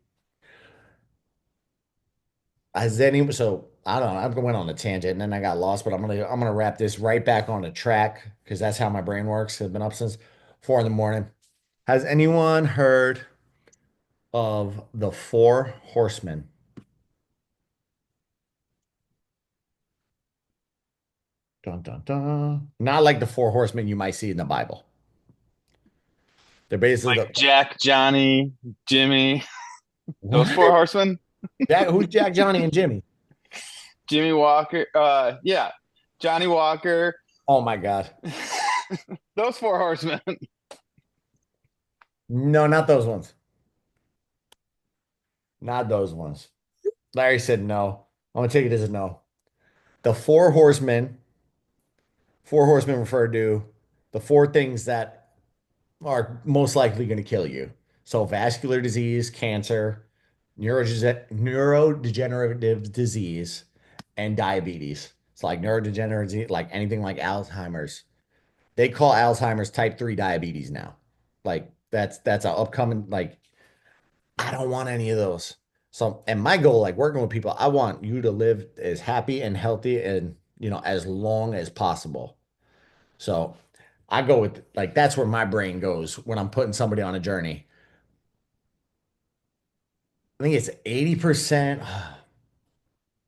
So I don't know. I went on a tangent and then I got lost, but I'm gonna wrap this right back on the track because that's how my brain works. I've been up since 4 in the morning. Has anyone heard of the Four Horsemen? Dun dun dun. Not like the Four Horsemen you might see in the Bible. They're basically Like Jack, Johnny, Jimmy, those four what? horsemen. Who's Jack, Johnny, and Jimmy? Jimmy Walker. Yeah, Johnny Walker. Oh my God. Those four horsemen. No, not those ones. Not those ones. Larry said no. I'm gonna take it as a no. The four horsemen refer to the four things that are most likely going to kill you. So vascular disease, cancer, neurodegenerative disease, and diabetes. It's like neurodegenerative disease, like anything like Alzheimer's. They call Alzheimer's type 3 diabetes now. Like that's an upcoming, like I don't want any of those. So, and my goal, like working with people, I want you to live as happy and healthy and, as long as possible. So I go with like that's where my brain goes when I'm putting somebody on a journey. I think it's 80%.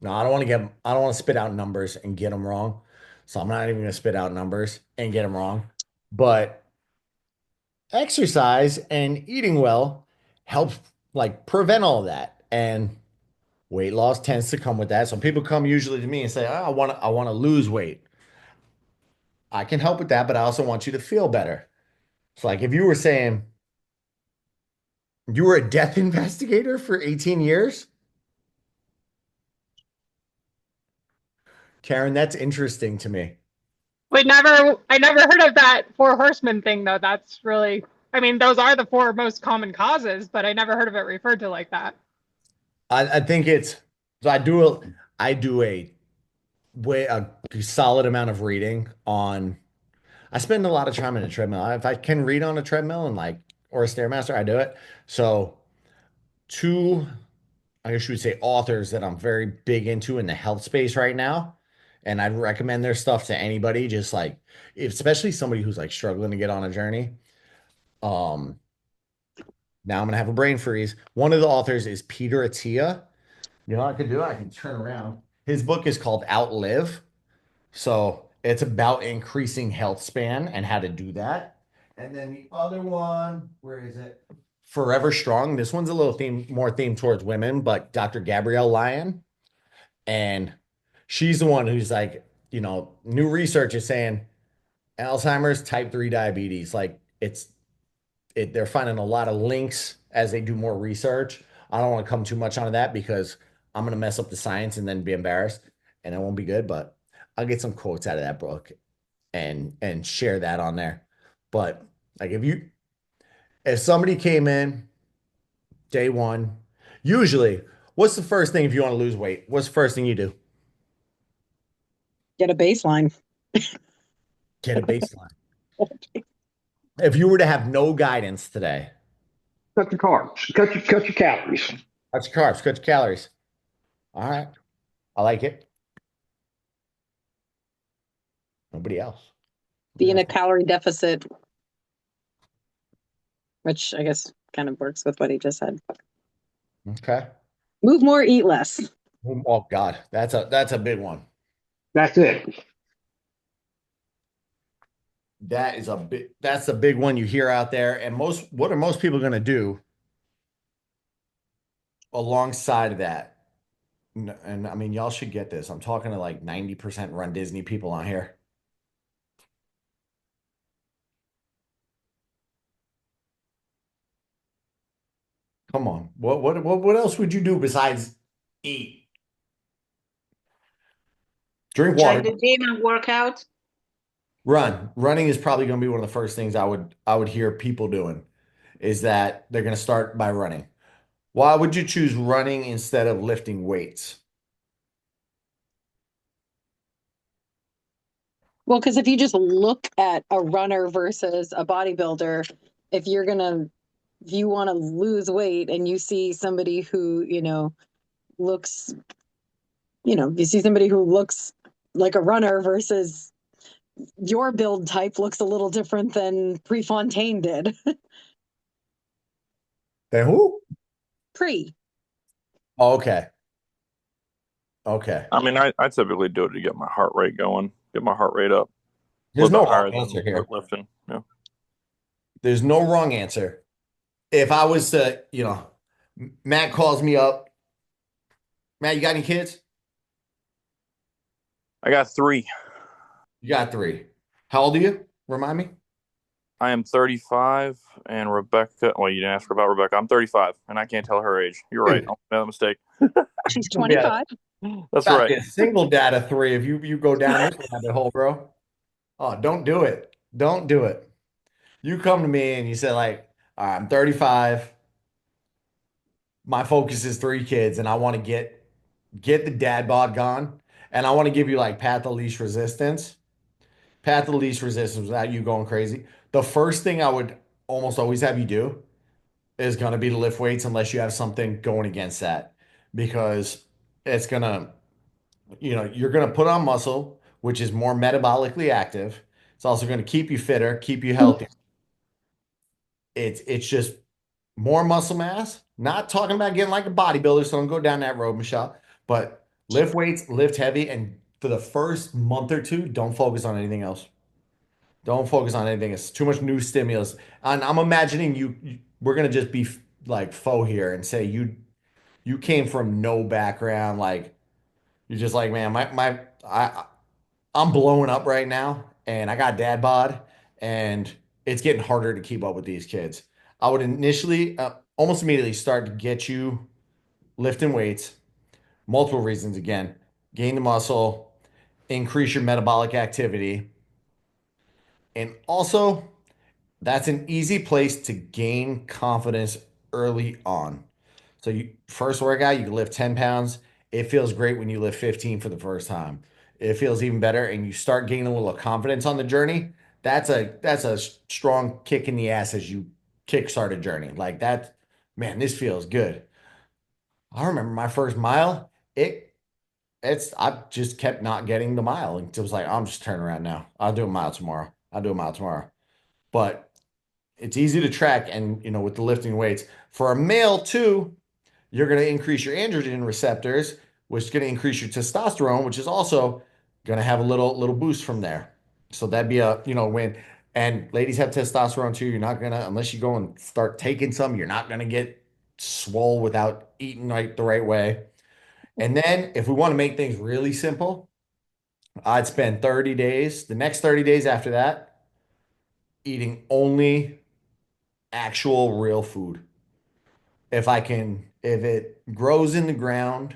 No, I don't want to spit out numbers and get them wrong. So I'm not even going to spit out numbers and get them wrong. But exercise and eating well helps like prevent all of that. And weight loss tends to come with that. So people come usually to me and say, oh, I want to lose weight. I can help with that, but I also want you to feel better. It's like if you were saying you were a death investigator for 18 years, Karen, that's interesting to me. I never heard of that four horsemen thing though. That's really, I mean, those are the four most common causes, but I never heard of it referred to like that. I think it's so I do a solid amount of reading on I spend a lot of time in a treadmill. If I can read on a treadmill and like or a Stairmaster, I do it. So two I guess you would say authors that I'm very big into in the health space right now. and I'd recommend their stuff to anybody, just like especially somebody who's like struggling to get on a journey. Um, Now I'm gonna have a brain freeze. One of the authors is Peter Attia. You know what I can do? I can turn around. His book is called Outlive. So it's about increasing health span and how to do that. And then the other one, where is it? Forever Strong. This one's a little more themed towards women, but Dr. Gabrielle Lyon. And she's the one who's like, new research is saying Alzheimer's, type 3 diabetes. Like they're finding a lot of links as they do more research. I don't want to come too much onto that because I'm going to mess up the science and then be embarrassed and it won't be good, but I'll get some quotes out of that book and share that on there. But like if somebody came in day one, usually what's the first thing if you want to lose weight? What's the first thing you do? Get a baseline. Get a baseline. If you were to have no guidance today, Cut your carbs. Cut your calories. cut your carbs, cut your calories. All right. I like it. Nobody else. Be in a calorie deficit, which I guess kind of works with what he just said. Okay. Move more, eat less. Oh God, that's a big one. That's it. That's the big one you hear out there. And what are most people going to do alongside of that? And I mean, y'all should get this. I'm talking to like 90% Run Disney people on here. Come on. What else would you do besides eat? Drink Join water. the gym and work out. Running is probably going to be one of the first things I would hear people doing is that they're going to start by running. Why would you choose running instead of lifting weights? Well, because if you just look at a runner versus a bodybuilder, if you want to lose weight and you see somebody who, looks, you see somebody who looks like a runner versus your build type looks a little different than Prefontaine did. Then who? Pre. Oh, okay. Okay. I mean, I typically do it to get my heart rate going, get my heart rate up. There's A no little bit higher wrong than answer here. lifting. Yeah. There's no wrong answer. If I was to, Matt calls me up. Matt, you got any kids? I got 3. You got 3. How old are you? Remind me. I am 35, and Rebecca. Well, you didn't ask about Rebecca. I'm 35, and I can't tell her age. You're right. I made that mistake. She's 25. That's About right. to get single dad of 3 if you go down this rabbit hole, bro. Oh, don't do it. Don't do it. You come to me and you say like, all right, I'm 35. My focus is 3 kids, and I want to get the dad bod gone, and I want to give you like path of least resistance. Path of least resistance without you going crazy. The first thing I would almost always have you do is going to be to lift weights unless you have something going against that, because it's going to, you're going to put on muscle, which is more metabolically active. It's also going to keep you fitter, keep you healthy. It's just more muscle mass. Not talking about getting like a bodybuilder, so don't go down that road, Michelle. But lift weights, lift heavy, and for the first month or 2, don't focus on anything else. Don't focus on anything. It's too much new stimulus. And I'm imagining we're gonna just be like faux here and say you came from no background, like you're just like, man, I'm blowing up right now, and I got dad bod, and it's getting harder to keep up with these kids. I would initially, almost immediately, start to get you lifting weights. Multiple reasons. Again, gain the muscle, increase your metabolic activity, and also that's an easy place to gain confidence early on. So you first workout, you can lift 10 pounds. It feels great when you lift 15 for the first time. It feels even better, and you start gaining a little confidence on the journey. That's a strong kick in the ass as you kickstart a journey. Like that, man, this feels good. I remember my first mile. I just kept not getting the mile. It was like, I'm just turning around now. I'll do a mile tomorrow. I'll do a mile tomorrow. But it's easy to track. And, with the lifting weights for a male too, you're going to increase your androgen receptors, which is going to increase your testosterone, which is also going to have a little boost from there. So that'd be a, win. And ladies have testosterone too. You're not going to, unless you go and start taking some, you're not going to get swole without eating the right way. And then if we want to make things really simple, I'd spend 30 days, the next 30 days after that, eating only actual real food. If it grows in the ground,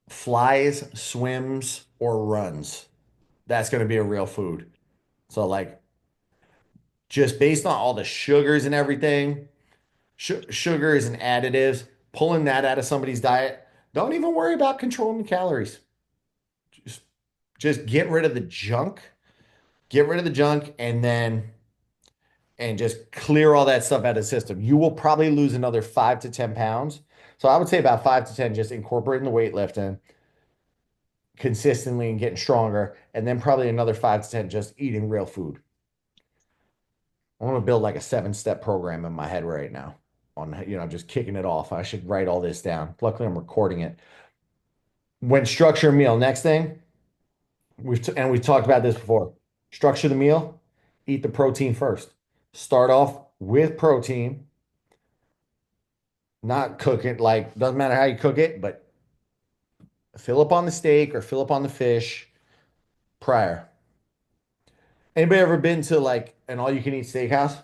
flies, swims, or runs, that's going to be a real food. So just based on all the sugars and everything, sugars and additives, pulling that out of somebody's diet, don't even worry about controlling the calories. Just get rid of the junk. Get rid of the junk and just clear all that stuff out of the system. You will probably lose another 5 to 10 pounds. So I would say about 5 to 10, just incorporating the weightlifting consistently and getting stronger. And then probably another 5 to 10, just eating real food. I want to build like a 7-step program in my head right now on, just kicking it off. I should write all this down. Luckily, I'm recording it. When structure a meal, next thing, we've talked about this before. Structure the meal, eat the protein first. Start off with protein, not cook it, doesn't matter how you cook it, but fill up on the steak or fill up on the fish prior. Anybody ever been to an all-you-can-eat steakhouse?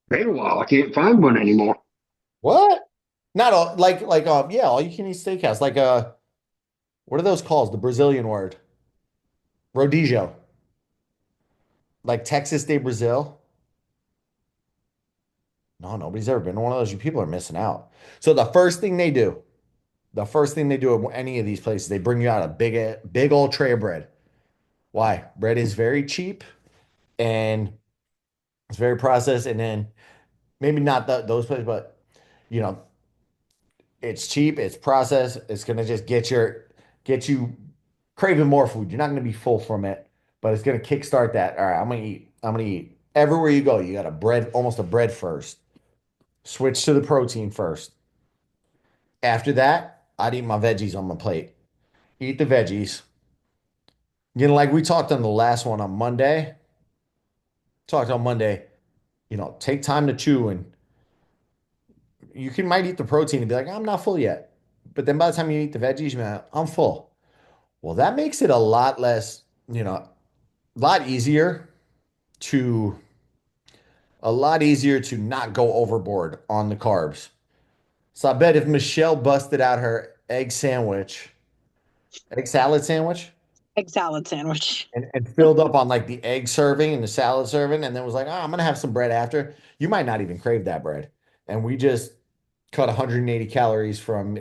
Been a while. I can't find one anymore. What? Not all yeah, all-you-can-eat steakhouse. What are those called? The Brazilian word. Rodizio. Like Texas de Brazil. No, nobody's ever been to one of those. You people are missing out. So the first thing they do at any of these places, they bring you out a big old tray of bread. Why? Bread is very cheap and it's very processed. And then maybe not those places, but you know, it's cheap, it's processed, it's gonna just get you craving more food. You're not gonna be full from it, but it's gonna kickstart that. All right, I'm gonna eat. I'm gonna eat. Everywhere you go, you got almost a bread first. Switch to the protein first. After that, I'd eat my veggies on my plate. Eat the veggies. Like we talked on the last one on Monday. Talked on Monday, take time to chew and might eat the protein and be like, I'm not full yet. But then by the time you eat the veggies, man, I'm full. Well, that makes it a lot less, a lot easier to not go overboard on the carbs. So I bet if Michelle busted out her egg salad sandwich, Egg salad sandwich. and filled up on the egg serving and the salad serving, and then was like, oh, I'm gonna have some bread after, you might not even crave that bread. And we just cut 180 calories from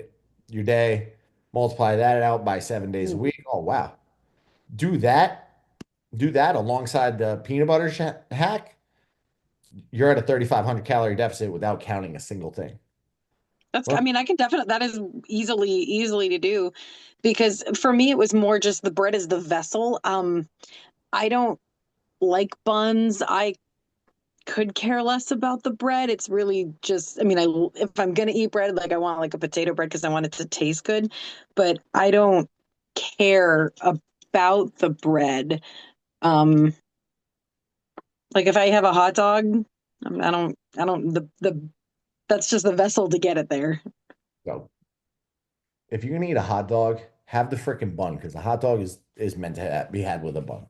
your day, multiply that out by 7 days a week. Oh wow. Do that alongside the peanut butter hack. You're at a 3,500 calorie deficit without counting a single thing. I mean, I can definitely, that is easily to do, because for me, it was more just the bread is the vessel. I don't like buns. I could care less about the bread. It's really just, I mean, if I'm going to eat bread, I want a potato bread because I want it to taste good, but I don't care about the bread. If I have a hot dog, that's just the vessel to get it there. So if you're gonna eat a hot dog, have the freaking bun, because the hot dog is meant to be had with a bun.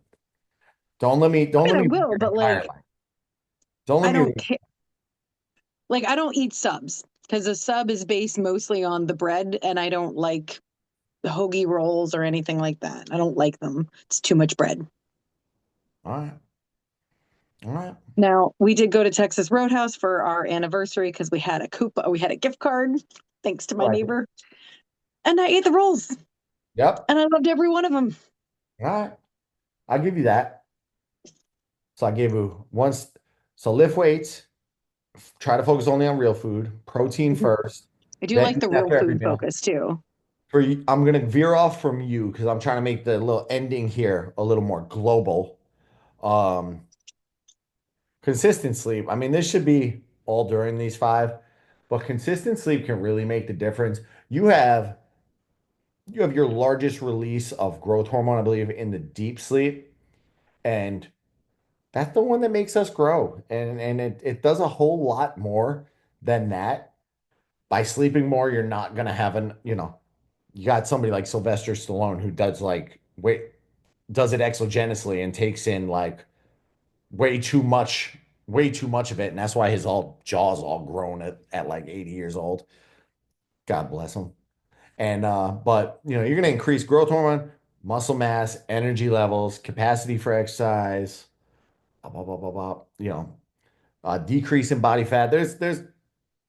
Don't let me. I will, but don't let I me. don't care. I don't eat subs because a sub is based mostly on the bread, and I don't like the hoagie rolls or anything like that. I don't like them. It's too much bread. All right. Now, we did go to Texas Roadhouse for our anniversary because we had a gift card, thanks to my neighbor. And I ate the rolls. Yep. And I loved every one of them. All right. I'll give you that. So I gave you so lift weights, try to focus only on real food, protein first. I do Then like the real after every food meal. focus too. For you, I'm gonna veer off from you because I'm trying to make the little ending here a little more global. Um, consistent sleep. I mean, this should be all during these five, but consistent sleep can really make the difference. You have you have your largest release of growth hormone, I believe, in the deep sleep, and that's the one that makes us grow. And it does a whole lot more than that. By sleeping more, you're not gonna have you got somebody like Sylvester Stallone who does like wait does it exogenously and takes in like way too much, way too much of it, and that's why his all jaws all grown at like 80 years old. God bless him. And but you're gonna increase growth hormone, muscle mass, energy levels, capacity for exercise, blah, blah, blah, blah, blah, decrease in body fat. There's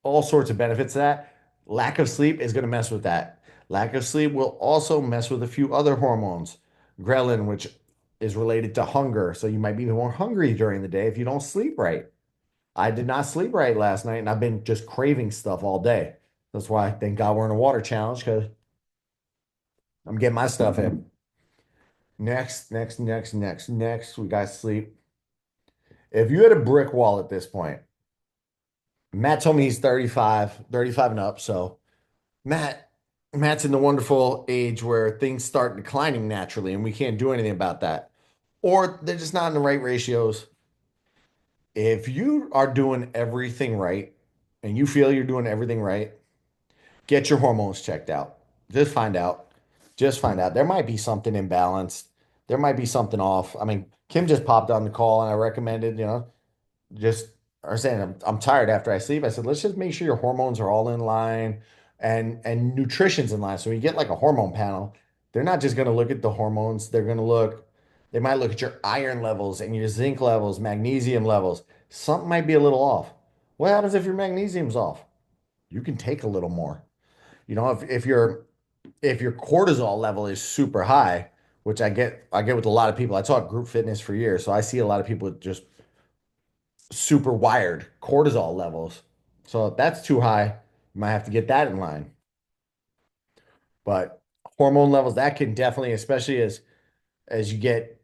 all sorts of benefits to that. Lack of sleep is gonna mess with that. Lack of sleep will also mess with a few other hormones. Ghrelin, which is related to hunger. So you might be more hungry during the day if you don't sleep right. I did not sleep right last night and I've been just craving stuff all day. That's why thank God we're in a water challenge because I'm getting my stuff in. Next, we got sleep. If you had a brick wall at this point, Matt told me he's 35 and up. So Matt's in the wonderful age where things start declining naturally and we can't do anything about that. Or they're just not in the right ratios. If you are doing everything right and you feel you're doing everything right, get your hormones checked out. Just find out. Just find out. There might be something imbalanced. There might be something off. I mean, Kim just popped on the call and I recommended, just are saying I'm tired after I sleep. I said, let's just make sure your hormones are all in line and nutrition's in line. So when you get like a hormone panel, they're not just going to look at the hormones. They might look at your iron levels and your zinc levels, magnesium levels. Something might be a little off. What happens if your magnesium's off? You can take a little more. If your cortisol level is super high, which I get with a lot of people. I taught group fitness for years, so I see a lot of people with just super wired cortisol levels. So if that's too high, you might have to get that in line. But hormone levels, that can definitely, especially as you get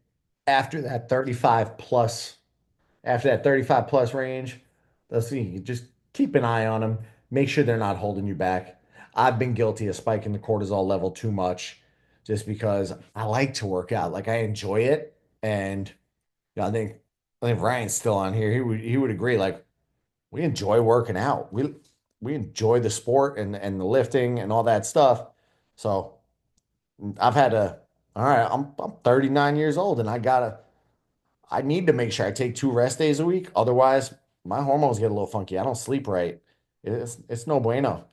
after that 35 plus, after that 35 plus range, let's see, just keep an eye on them. Make sure they're not holding you back. I've been guilty of spiking the cortisol level too much just because I like to work out. Like I enjoy it. And I think Ryan's still on here. He would agree. Like we enjoy working out. We enjoy the sport and the lifting and all that stuff. So I've had to, all right, I'm 39 years old and I need to make sure I take 2 rest days a week. Otherwise, my hormones get a little funky. I don't sleep right. It's no bueno.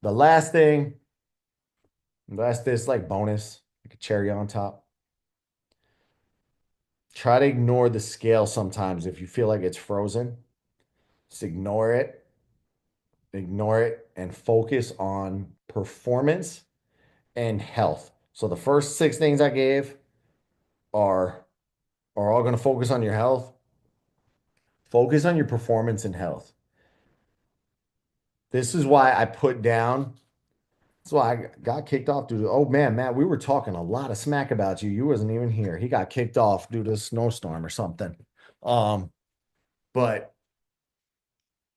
The last thing, this like bonus, like a cherry on top. Try to ignore the scale sometimes if you feel like it's frozen. Just ignore it, and focus on performance and health. So the first six things I gave are all going to focus on your health. Focus on your performance and health. This is why I put down. That's why I got kicked off due to, oh man, Matt, we were talking a lot of smack about you. You wasn't even here. He got kicked off due to a snowstorm or something. But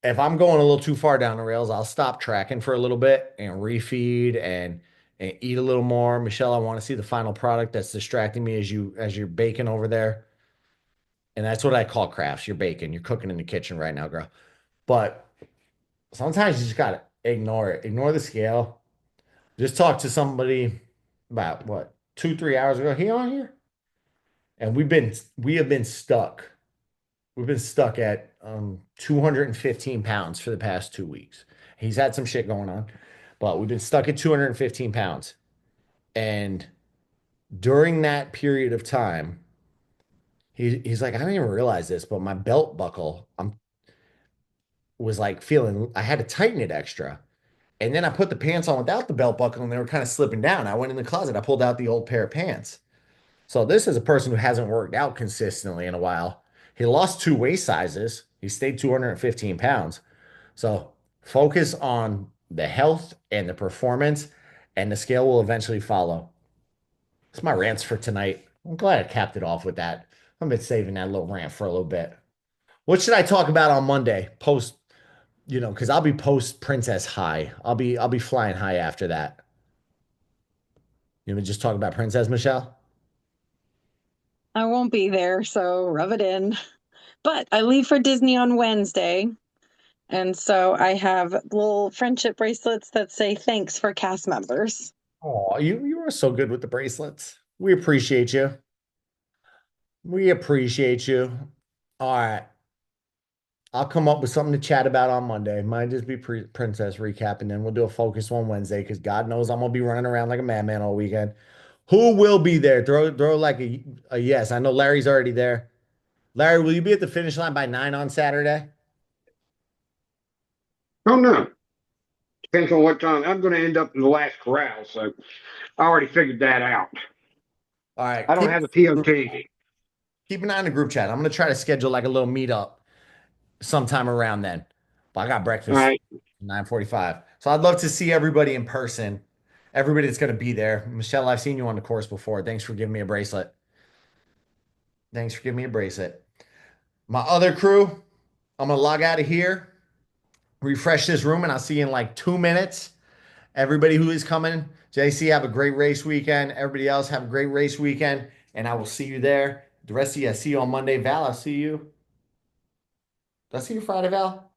if I'm going a little too far down the rails, I'll stop tracking for a little bit and refeed and eat a little more. Michelle, I want to see the final product that's distracting me as you're baking over there. And that's what I call crafts. You're baking. You're cooking in the kitchen right now, girl. But sometimes you just gotta ignore it. Ignore the scale. Just talk to somebody about what 2, 3 hours ago. He on here? And we have been stuck. We've been stuck at 215 pounds for the past 2 weeks. He's had some shit going on, but we've been stuck at 215 pounds. And during that period of time, he's like, I didn't even realize this, but my belt buckle, was like feeling I had to tighten it extra. And then I put the pants on without the belt buckle and they were kind of slipping down. I went in the closet, I pulled out the old pair of pants. So this is a person who hasn't worked out consistently in a while. He lost 2 waist sizes. He stayed 215 pounds. So focus on the health and the performance, and the scale will eventually follow. That's my rants for tonight. I'm glad I capped it off with that. I've been saving that little rant for a little bit. What should I talk about on Monday? Post, because I'll be post Princess High. I'll be flying high after that. You want me to just talk about Princess Michelle? I won't be there, so rub it in. But I leave for Disney on Wednesday. And so I have little friendship bracelets that say thanks for cast members. Oh, you are so good with the bracelets. We appreciate you. We appreciate you. All right. I'll come up with something to chat about on Monday. Might just be Princess recap, and then we'll do a focus on Wednesday because God knows I'm gonna be running around like a madman all weekend. Who will be there? Throw like a yes. I know Larry's already there. Larry, will you be at the finish line by 9 on Saturday? Oh no. Depends on what time. I'm going to end up in the last corral, so I already figured that out. All right. I don't have the POT. Keep an eye on the group chat. I'm gonna try to schedule like a little meetup sometime around then. But I got All breakfast right. 9:45. So I'd love to see everybody in person. Everybody that's gonna be there. Michelle, I've seen you on the course before. Thanks for giving me a bracelet. Thanks for giving me a bracelet. My other crew, I'm gonna log out of here, refresh this room, and I'll see you in like 2 minutes. Everybody who is coming, JC, have a great race weekend. Everybody else, have a great race weekend, and I will see you there. The rest of you, I see you on Monday. Val, I'll see you. Did I see you Friday, Val?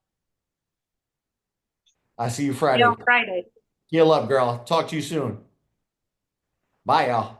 I see you Friday. Friday. Heal up, girl. Talk to you soon. Bye, y'all.